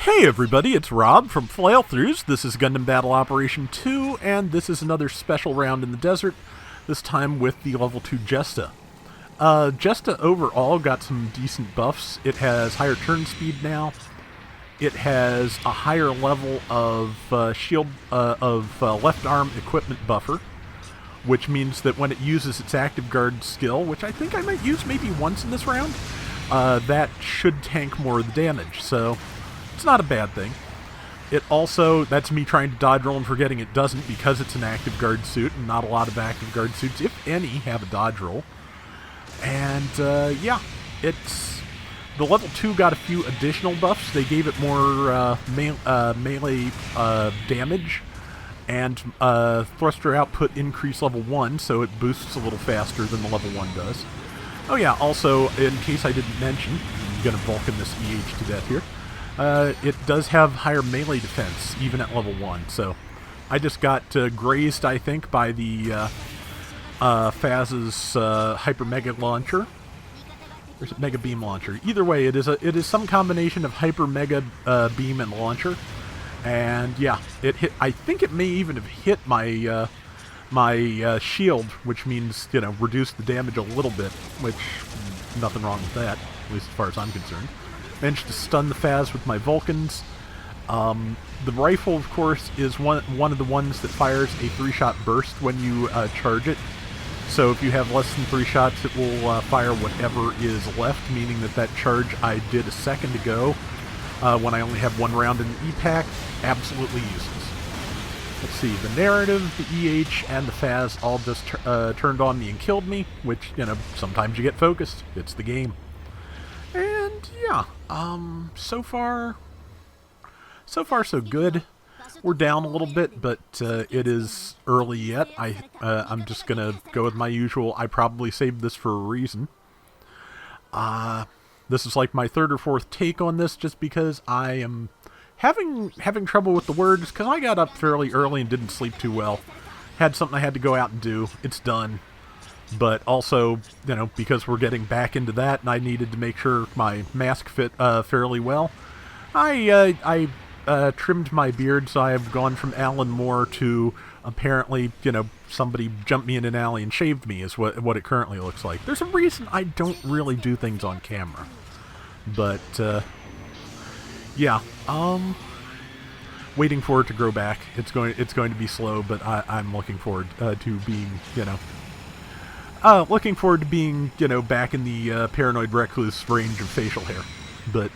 Hey everybody, it's Rob from Flailthroughs. This is Gundam Battle Operation 2, and this is another special round in the desert, this time with the level 2 Jesta. Jesta overall got some decent buffs. It has higher turn speed now. It has a higher level of left arm equipment buffer, which means that when it uses its active guard skill, which I think I might use maybe once in this round, that should tank more of the damage, so it's not a bad thing. It also, that's me trying to dodge roll and forgetting it doesn't because it's an active guard suit, and not a lot of active guard suits, if any, have a dodge roll. And, yeah, it's... The level 2 got a few additional buffs. They gave it more melee damage, and thruster output increase level 1, so it boosts a little faster than the level 1 does. Oh yeah, also, in case I didn't mention, I'm going to Vulcan this EH to death here, it does have higher melee defense, even at level 1, so I just got grazed, I think, by the Faz's Hyper Mega Launcher. Or is it Mega Beam Launcher? Either way, it is some combination of Hyper Mega Beam and Launcher, and yeah, it hit. I think it may even have hit my my shield, which means, you know, reduce the damage a little bit, which nothing wrong with that, at least as far as I'm concerned. Managed to stun the Faz with my Vulcans. The rifle, of course, is one of the ones that fires a 3-shot burst when you charge it. So if you have less than 3 shots, it will fire whatever is left, meaning that that charge I did a second ago, when I only have 1 round in the E-Pack, absolutely useless. Let's see, the narrative, the EH, and the Faz all just turned on me and killed me, which, you know, sometimes you get focused. It's the game. And, yeah, so far so good. We're down a little bit, but it is early yet. I'm just gonna go with my usual, I probably saved this for a reason. This is like my 3rd or 4th take on this, just because I am having trouble with the words, because I got up fairly early and didn't sleep too well. Had something I had to go out and do. It's done. But also, you know, because we're getting back into that, and I needed to make sure my mask fit fairly well, I trimmed my beard, so I have gone from Alan Moore to apparently, you know, somebody jumped me in an alley and shaved me is what it currently looks like. There's a reason I don't really do things on camera. But, yeah, waiting for it to grow back. It's going to be slow, but I'm looking forward to being, you know, back in the Paranoid Recluse range of facial hair. But,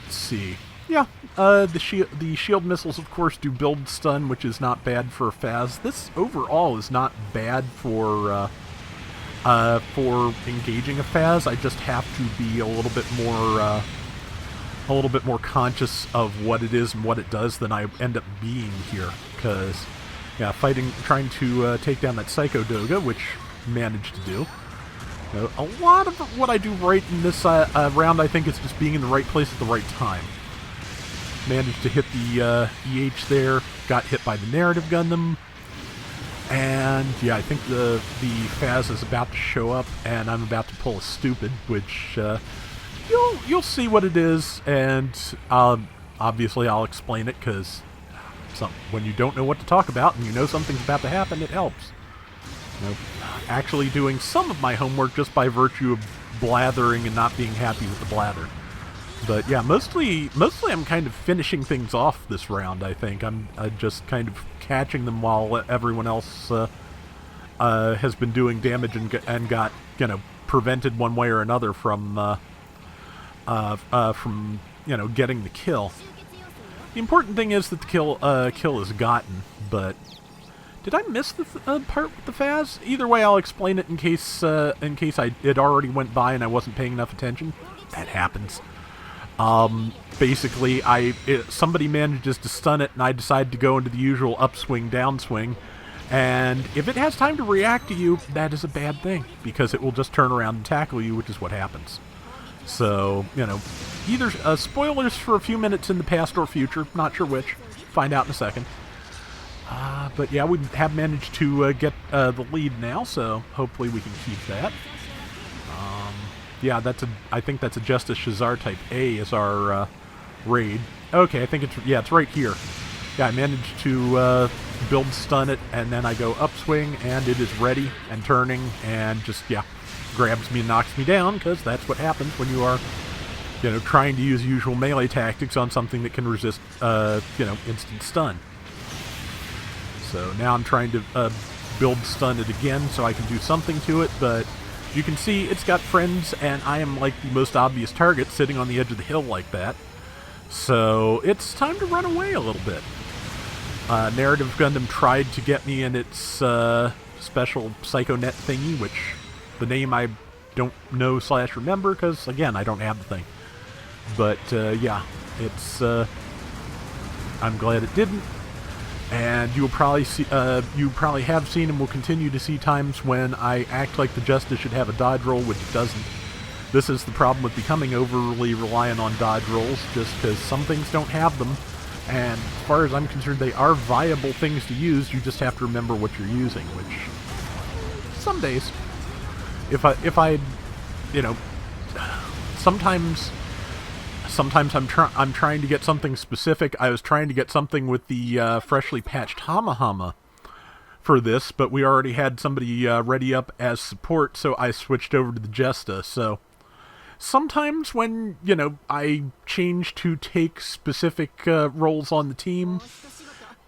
let's see. Yeah, the shield missiles, of course, do build stun, which is not bad for a Faz. This overall is not bad for engaging a Faz. I just have to be a little bit more conscious of what it is and what it does than I end up being here. Because, yeah, trying to take down that Psycho Doga, which managed to do. A lot of what I do right in this round, I think, is just being in the right place at the right time. Managed to hit the EH there, got hit by the narrative Gundam, and yeah, I think the Faz is about to show up, and I'm about to pull a stupid, which you'll see what it is, and obviously I'll explain it, because when you don't know what to talk about and you know something's about to happen, it helps. You know, actually doing some of my homework just by virtue of blathering and not being happy with the blather. But yeah, mostly I'm kind of finishing things off this round, I think. I'm just kind of catching them while everyone else has been doing damage and got, you know, prevented one way or another from you know, getting the kill. The important thing is that the kill is gotten, but did I miss the part with the Faz? Either way, I'll explain it in case it already went by and I wasn't paying enough attention. That happens. Basically, somebody manages to stun it, and I decide to go into the usual upswing, downswing, and if it has time to react to you, that is a bad thing, because it will just turn around and tackle you, which is what happens. So, you know, either spoilers for a few minutes in the past or future, not sure which, find out in a second. But yeah, we have managed to get the lead now, so hopefully we can keep that. Yeah, I think that's a Justice Shazar Type A as our raid. Okay, I think it's, yeah, it's right here. Yeah, I managed to build stun it, and then I go upswing, and it is ready and turning, and just, yeah, grabs me and knocks me down, because that's what happens when you are, you know, trying to use usual melee tactics on something that can resist, you know, instant stun. So now I'm trying to build stun it again so I can do something to it, but you can see it's got friends, and I am like the most obvious target sitting on the edge of the hill like that. So it's time to run away a little bit. Narrative Gundam tried to get me in its special Psychonet thingy, which the name I don't know / remember, because, again, I don't have the thing. But, yeah, it's, I'm glad it didn't. And you'll probably see, you probably have seen and will continue to see times when I act like the Jesta should have a dodge roll, which it doesn't. This is the problem with becoming overly reliant on dodge rolls, just because some things don't have them. And as far as I'm concerned, they are viable things to use, you just have to remember what you're using, which, some days, if I, you know, sometimes I'm trying to get something specific. I was trying to get something with the freshly patched Hama for this, but we already had somebody ready up as support, so I switched over to the Jesta. So sometimes when, you know, I change to take specific roles on the team,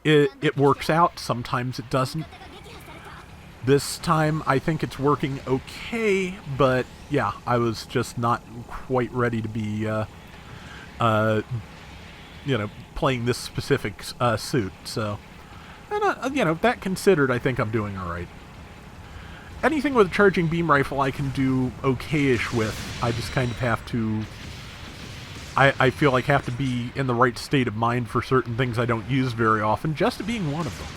it works out. Sometimes it doesn't. This time I think it's working okay, but yeah, I was just not quite ready to be you know, playing this specific suit. So, and you know, that considered, I think I'm doing all right. Anything with a charging beam rifle I can do okay-ish with. I just kind of have to, I feel like have to be in the right state of mind for certain things I don't use very often, just being one of them.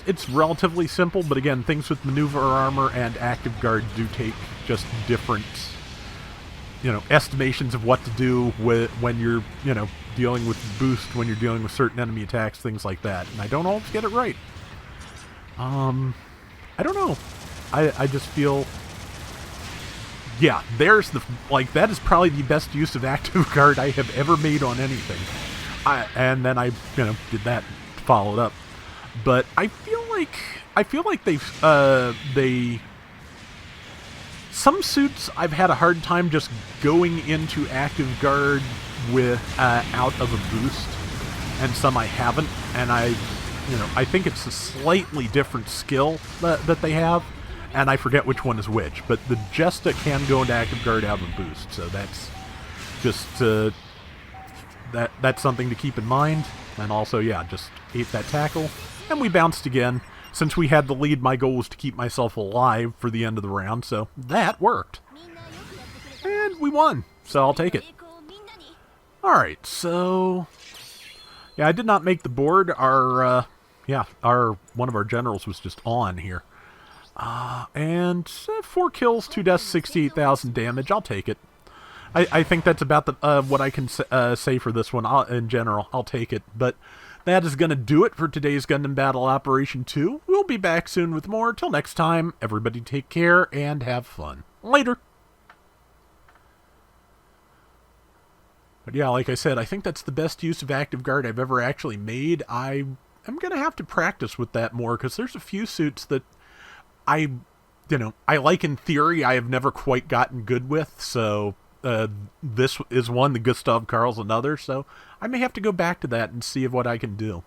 It's relatively simple, but again, things with maneuver armor and active guard do take just different, you know, estimations of what to do when you're, you know, dealing with boost, when you're dealing with certain enemy attacks, things like that. And I don't always get it right. I don't know. I just feel, yeah, there's the, like, that is probably the best use of active guard I have ever made on anything. And then I, you know, did that, followed up. But I feel like they some suits I've had a hard time just going into active guard with out of a boost, and some I haven't, and I think it's a slightly different skill that they have, and I forget which one is which. But the Jesta can go into active guard out of a boost, so that's just that's something to keep in mind. And also, yeah, just ate that tackle, and we bounced again. Since we had the lead, my goal was to keep myself alive for the end of the round, so that worked. And we won, so I'll take it. Alright, so yeah, I did not make the board. Our one of our generals was just on here. And 4 kills, 2 deaths, 68,000 damage. I'll take it. I think that's about the what I can say for this one. In general, I'll take it. But that is going to do it for today's Gundam Battle Operation 2. We'll be back soon with more. Till next time, everybody take care and have fun. Later. But yeah, like I said, I think that's the best use of active guard I've ever actually made. I am going to have to practice with that more, because there's a few suits that I like in theory. I have never quite gotten good with, so this is one, the Gustav Karl's another, so I may have to go back to that and see what I can do.